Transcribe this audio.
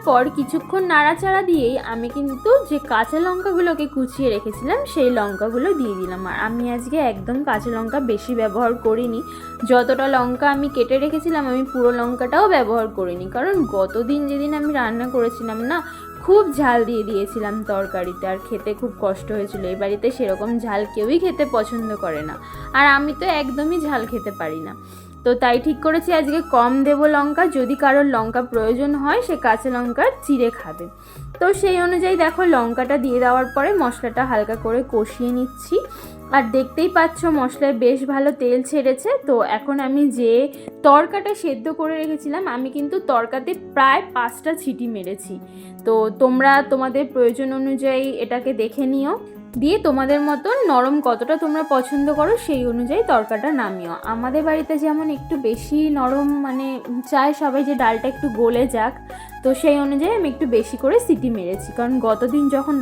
পর কিছুক্ষণ নাড়াচাড়া দিয়েই আমি কিন্তু যে কাঁচা লঙ্কাগুলোকে কুচিয়ে রেখেছিলাম সেই লঙ্কাগুলো দিয়ে দিলাম। আর আমি আজকে একদম কাঁচা লঙ্কা বেশি ব্যবহার করিনি, যতটা লঙ্কা আমি কেটে রেখেছিলাম আমি পুরো লঙ্কাটাও ব্যবহার করিনি, কারণ গতদিন যেদিন আমি রান্না করেছিলাম না, খুব ঝাল দিয়ে দিয়েছিলাম তরকারিতে, আর খেতে খুব কষ্ট হয়েছিল। এই বাড়িতে সেরকম ঝাল কেউই খেতে পছন্দ করে না, আর আমি তো একদমই ঝাল খেতে পারি না। তো তাই ঠিক করেছি আজকে কম দেবো লঙ্কা, যদি কারোর লঙ্কা প্রয়োজন হয় সে কাঁচা লঙ্কা চিড়ে খাবে। তো সেই অনুযায়ী দেখো লঙ্কাটা দিয়ে দেওয়ার পরে মশলাটা হালকা করে কষিয়ে নিচ্ছি। আর দেখতেই পাচ্ছ মশলায় বেশ ভালো তেল ছেড়েছে। তো এখন আমি যে তড়কাটা সেদ্ধ করে রেখেছিলাম, আমি কিন্তু তড়কাতে প্রায় 5টা সিটি মেরেছি। তো তোমরা তোমাদের প্রয়োজন অনুযায়ী এটাকে দেখে নিও, দিয়ে তোমাদের মতন নরম কতটা তোমরা পছন্দ করো সেই অনুযায়ী তড়কাটা নামিও। আমাদের বাড়িতে যেমন একটু বেশি নরম মানে চায় সবাই যে ডালটা একটু গলে যাক, তো সেই অনুযায়ী আমি একটু বেশি করে সিটি মেরেছি, কারণ গতদিন যখন